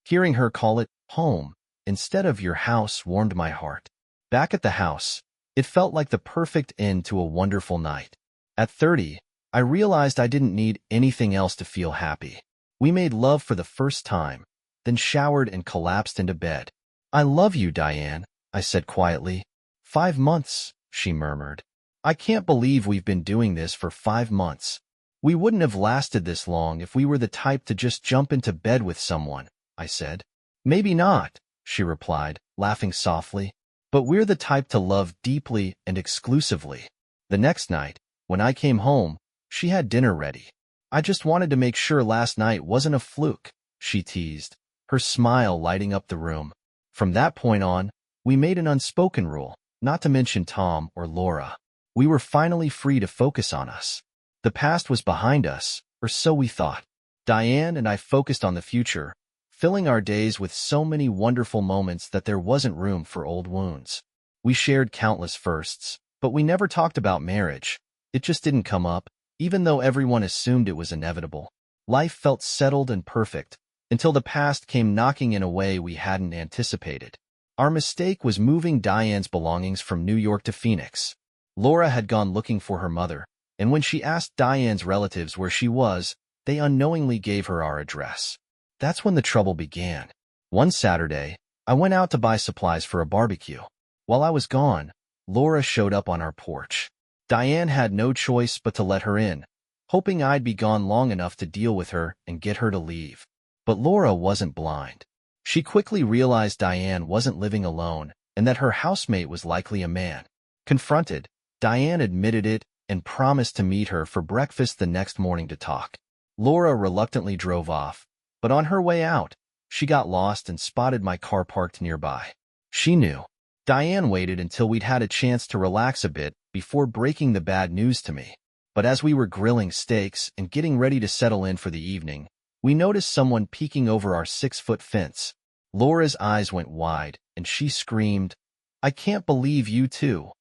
[SPEAKER 1] Hearing her call it home instead of your house warmed my heart. Back at the house, it felt like the perfect end to a wonderful night. At 30, I realized I didn't need anything else to feel happy. We made love for the first time, then showered and collapsed into bed. "I love you, Diane," I said quietly. 5 months, she murmured. "I can't believe we've been doing this for 5 months. We wouldn't have lasted this long if we were the type to just jump into bed with someone," I said. "Maybe not," she replied, laughing softly. "But we're the type to love deeply and exclusively." The next night, when I came home, she had dinner ready. "I just wanted to make sure last night wasn't a fluke," she teased, her smile lighting up the room. From that point on, we made an unspoken rule, not to mention Tom or Laura. We were finally free to focus on us. The past was behind us, or so we thought. Diane and I focused on the future, filling our days with so many wonderful moments that there wasn't room for old wounds. We shared countless firsts, but we never talked about marriage. It just didn't come up, even though everyone assumed it was inevitable. Life felt settled and perfect, until the past came knocking in a way we hadn't anticipated. Our mistake was moving Diane's belongings from New York to Phoenix. Laura had gone looking for her mother, and when she asked Diane's relatives where she was, they unknowingly gave her our address. That's when the trouble began. One Saturday, I went out to buy supplies for a barbecue. While I was gone, Laura showed up on our porch. Diane had no choice but to let her in, hoping I'd be gone long enough to deal with her and get her to leave. But Laura wasn't blind. She quickly realized Diane wasn't living alone and that her housemate was likely a man. Confronted, Diane admitted it and promised to meet her for breakfast the next morning to talk. Laura reluctantly drove off, but on her way out, she got lost and spotted my car parked nearby. She knew. Diane waited until we'd had a chance to relax a bit before breaking the bad news to me. But as we were grilling steaks and getting ready to settle in for the evening, we noticed someone peeking over our 6-foot fence. Laura's eyes went wide, and she screamed, "I can't believe you two."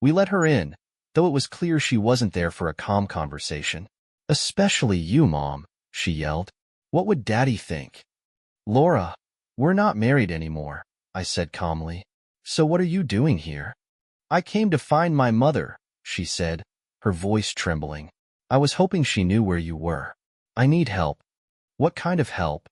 [SPEAKER 1] We let her in, though it was clear she wasn't there for a calm conversation. "Especially you, Mom," she yelled. "What would Daddy think?" "Laura, we're not married anymore," I said calmly. "So what are you doing here?" "I came to find my mother," she said, her voice trembling. "I was hoping she knew where you were." "I need help." "What kind of help?"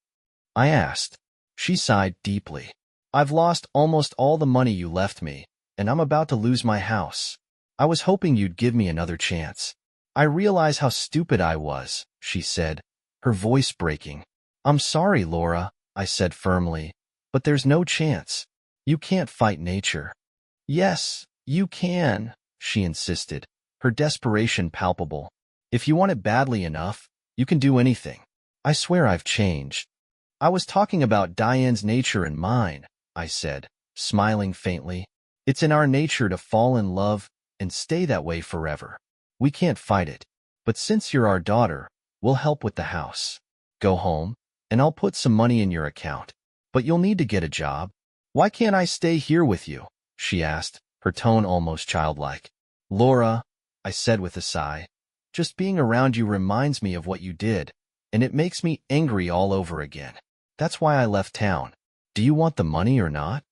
[SPEAKER 1] I asked. She sighed deeply. "I've lost almost all the money you left me, and I'm about to lose my house. I was hoping you'd give me another chance." "I realize how stupid I was," she said, her voice breaking. "I'm sorry, Laura," I said firmly, "but there's no chance. You can't fight nature." "Yes, you can," she insisted, her desperation palpable. "If you want it badly enough, you can do anything. I swear I've changed." "I was talking about Diane's nature and mine," I said, smiling faintly. "It's in our nature to fall in love and stay that way forever. We can't fight it. But since you're our daughter, we'll help with the house. Go home, and I'll put some money in your account. But you'll need to get a job." "Why can't I stay here with you?" she asked, her tone almost childlike. "Laura," I said with a sigh, "just being around you reminds me of what you did, and it makes me angry all over again. That's why I left town. Do you want the money or not?"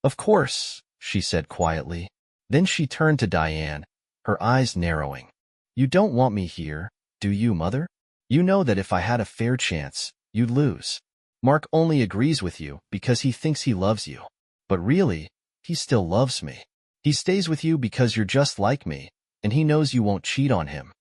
[SPEAKER 1] "Of course," she said quietly. Then she turned to Diane, her eyes narrowing. "You don't want me here, do you, Mother? You know that if I had a fair chance, you'd lose. Mark only agrees with you because he thinks he loves you. But really, he still loves me. He stays with you because you're just like me, and he knows you won't cheat on him."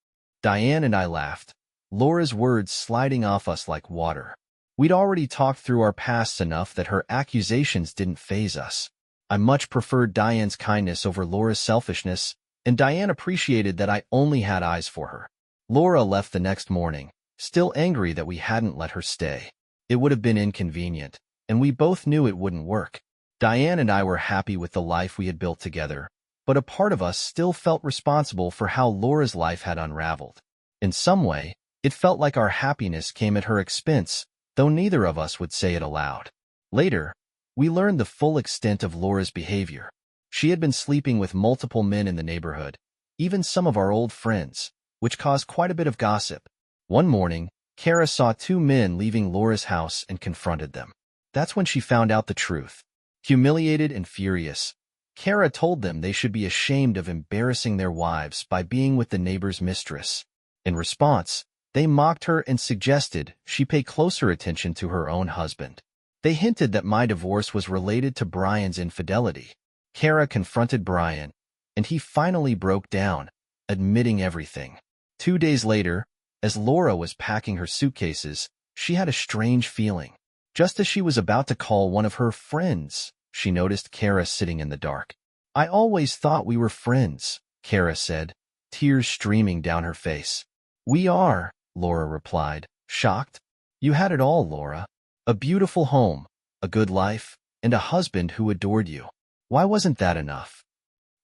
[SPEAKER 1] Diane and I laughed, Laura's words sliding off us like water. We'd already talked through our pasts enough that her accusations didn't faze us. I much preferred Diane's kindness over Laura's selfishness, and Diane appreciated that I only had eyes for her. Laura left the next morning, still angry that we hadn't let her stay. It would have been inconvenient, and we both knew it wouldn't work. Diane and I were happy with the life we had built together, but a part of us still felt responsible for how Laura's life had unraveled. In some way, it felt like our happiness came at her expense, though neither of us would say it aloud. Later, we learned the full extent of Laura's behavior. She had been sleeping with multiple men in the neighborhood, even some of our old friends, which caused quite a bit of gossip. One morning, Kara saw 2 men leaving Laura's house and confronted them. That's when she found out the truth. Humiliated and furious, Kara told them they should be ashamed of embarrassing their wives by being with the neighbor's mistress. In response, they mocked her and suggested she pay closer attention to her own husband. They hinted that my divorce was related to Brian's infidelity. Kara confronted Brian, and he finally broke down, admitting everything. 2 days later, as Laura was packing her suitcases, she had a strange feeling. Just as she was about to call one of her friends, she noticed Kara sitting in the dark. "I always thought we were friends," Kara said, tears streaming down her face. "We are," Laura replied, shocked. "You had it all, Laura. A beautiful home, a good life, and a husband who adored you. Why wasn't that enough?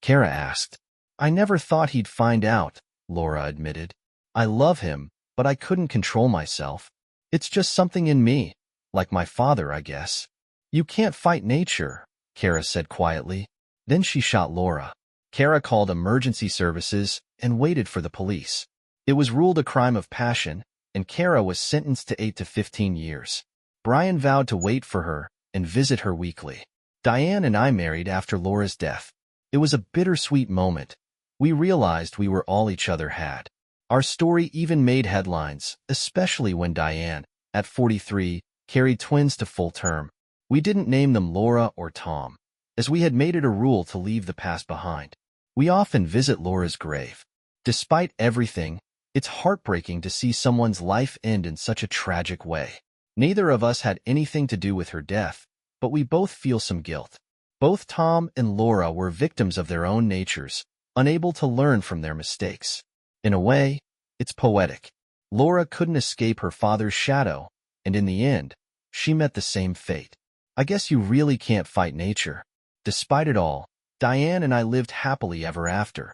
[SPEAKER 1] Kara asked. I never thought he'd find out, Laura admitted. I love him, but I couldn't control myself. It's just something in me, like my father, I guess. You can't fight nature, Kara said quietly. Then she shot Laura. Kara called emergency services and waited for the police. It was ruled a crime of passion, and Kara was sentenced to 8 to 15 years. Brian vowed to wait for her and visit her weekly. Diane and I married after Laura's death. It was a bittersweet moment. We realized we were all each other had. Our story even made headlines, especially when Diane, at 43, carried twins to full term. We didn't name them Laura or Tom, as we had made it a rule to leave the past behind. We often visit Laura's grave. Despite everything, it's heartbreaking to see someone's life end in such a tragic way. Neither of us had anything to do with her death, but we both feel some guilt. Both Tom and Laura were victims of their own natures, unable to learn from their mistakes. In a way, it's poetic. Laura couldn't escape her father's shadow, and in the end, she met the same fate. I guess you really can't fight nature. Despite it all, Diane and I lived happily ever after.